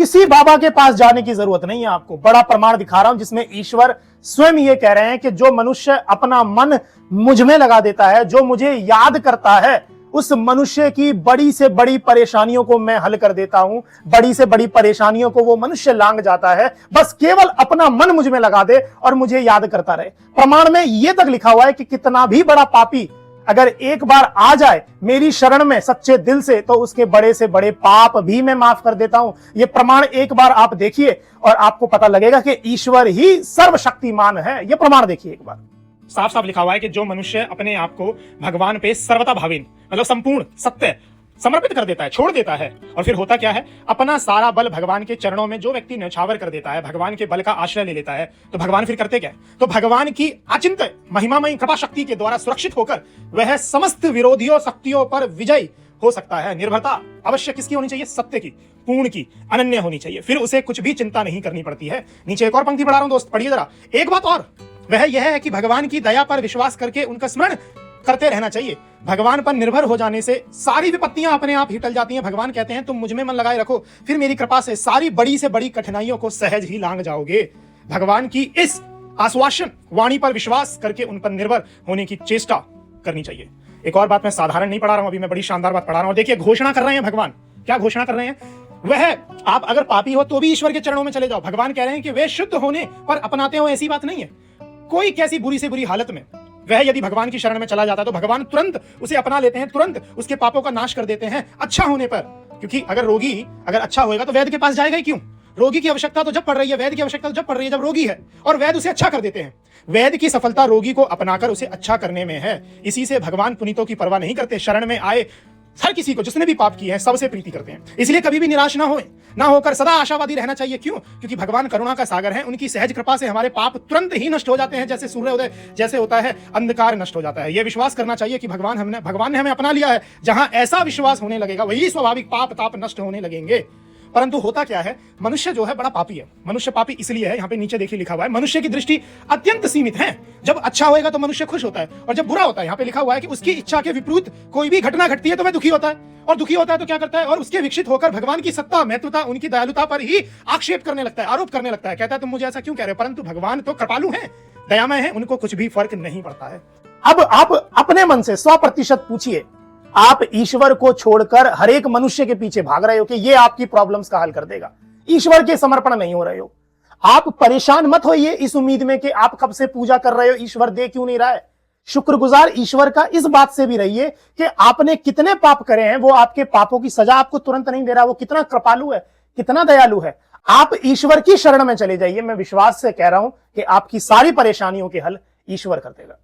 किसी बाबा के पास जाने की जरूरत नहीं है आपको। बड़ा प्रमाण दिखा रहा हूं जिसमें ईश्वर स्वयं ये कह रहे हैं कि जो मनुष्य अपना मन मुझ में लगा देता है, जो मुझे याद करता है, उस मनुष्य की बड़ी से बड़ी परेशानियों को मैं हल कर देता हूं। बड़ी से बड़ी परेशानियों को वो मनुष्य लांग जाता है, बस केवल अपना मन मुझ में लगा दे और मुझे याद करता रहे। प्रमाण में यह तक लिखा हुआ है कि कितना भी बड़ा पापी अगर एक बार आ जाए मेरी शरण में सच्चे दिल से, तो उसके बड़े से बड़े पाप भी मैं माफ कर देता हूं। यह प्रमाण एक बार आप देखिए और आपको पता लगेगा कि ईश्वर ही सर्वशक्तिमान है। यह प्रमाण देखिए एक बार। साफ साफ लिखा हुआ है कि जो मनुष्य अपने आप को भगवान पे सर्वथा भावीन, मतलब संपूर्ण सत्य समर्पित कर देता है, छोड़ देता है, और फिर होता क्या है, अपना सारा बल भगवान के चरणों में जो व्यक्ति न्यौछावर कर देता है, भगवान के बल का आश्रय ले लेता है, तो भगवान फिर करते क्या है, तो भगवान की अचिंत्य महिमामयी कृपा शक्ति के द्वारा सुरक्षित होकर वह समस्त विरोधियों शक्तियों पर विजयी हो सकता है। निर्भरता अवश्य किसकी होनी चाहिए, सत्य की, पूर्ण की, अनन्य होनी चाहिए। फिर उसे कुछ भी चिंता नहीं करनी पड़ती है। नीचे एक और पंक्ति पढ़ा रहा हूं दोस्त, पढ़िए जरा। एक बात और, वह यह है कि भगवान की दया पर विश्वास करके उनका स्मरण करते रहना चाहिए। भगवान पर निर्भर हो जाने से सारी विपत्तियां अपने आप ही टल जाती हैं। भगवान कहते हैं तुम मुझ में मन लगाए रखो, फिर मेरी कृपा से सारी बड़ी से बड़ी कठिनाइयों को सहज ही लांग जाओगे। भगवान की इस आश्वासन वाणी पर विश्वास करके उन पर निर्भर होने की चेष्टा करनी चाहिए। एक और बात मैं साधारण नहीं पढ़ा रहा हूं, अभी मैं बड़ी शानदार बात पढ़ा रहा हूं। देखिए घोषणा कर रहे हैं भगवान, क्या घोषणा कर रहे हैं, वह आप अगर पापी हो तो भी ईश्वर के चरणों में चले जाओ। भगवान कह रहे हैं कि वे शुद्ध होने पर अपनाते हो, ऐसी बात नहीं है। कोई कैसी बुरी से बुरी हालत में वह यदि भगवान की शरण में चला जाता है तो भगवान तुरंत उसे अपना लेते हैं, तुरंत उसके पापों का नाश कर देते हैं अच्छा होने पर। क्योंकि अगर रोगी अगर अच्छा होएगा तो वैद्य के पास जाएगा ही क्यों। रोगी की आवश्यकता तो जब पड़ रही है, वैद्य की आवश्यकता तो जब पड़ रही है जब रोगी है, और वैद्य उसे अच्छा कर देते हैं। वैद्य की सफलता रोगी को अपनाकर उसे अच्छा करने में है। इसी से भगवान पुनीतों की परवाह नहीं करते, शरण में आए हर किसी को जिसने भी पाप किए हैं सबसे प्रीति करते हैं। इसलिए कभी भी निराश ना होकर सदा आशावादी रहना चाहिए। क्यों? क्योंकि भगवान करुणा का सागर है। उनकी सहज कृपा से हमारे पाप तुरंत ही नष्ट हो जाते हैं, जैसे सूर्योदय जैसे होता है, अंधकार नष्ट हो जाता है। यह विश्वास करना चाहिए कि भगवान ने हमें अपना लिया है। जहां ऐसा विश्वास होने लगेगा वही स्वाभाविक पाप ताप नष्ट होने लगेंगे। परंतु होता क्या है, मनुष्य जो है बड़ा पापी है। मनुष्य पापी इसलिए है, यहाँ पे नीचे देखिए लिखा हुआ है, मनुष्य की दृष्टि अत्यंत सीमित है। जब अच्छा होएगा तो मनुष्य खुश होता है, और जब बुरा होता है, यहाँ पे लिखा हुआ है कि उसकी इच्छा के विपरीत कोई भी घटना घटती है तो वह दुखी होता है, और दुखी होता है तो क्या करता है, और उसके विकसित होकर भगवान की सत्ता, महत्वता, उनकी दयालुता पर ही आक्षेप करने लगता है, आरोप करने लगता है। कहता है तुम मुझे ऐसा क्यों कह रहे हो। परंतु भगवान तो कृपालु हैं, दयामय हैं, उनको कुछ भी फर्क नहीं पड़ता है। अब आप अपने मन से 100% पूछिए, आप ईश्वर को छोड़कर हर एक मनुष्य के पीछे भाग रहे हो कि ये आपकी प्रॉब्लम्स का हल कर देगा। ईश्वर के समर्पण नहीं हो रहे हो। आप परेशान मत होइए इस उम्मीद में कि आप कब से पूजा कर रहे हो, ईश्वर दे क्यों नहीं रहा है। शुक्रगुजार ईश्वर का इस बात से भी रहिए कि आपने कितने पाप करे हैं, वो आपके पापों की सजा आपको तुरंत नहीं दे रहा। वो कितना कृपालु है, कितना दयालु है। आप ईश्वर की शरण में चले जाइए। मैं विश्वास से कह रहा हूं कि आपकी सारी परेशानियों के हल ईश्वर कर देगा।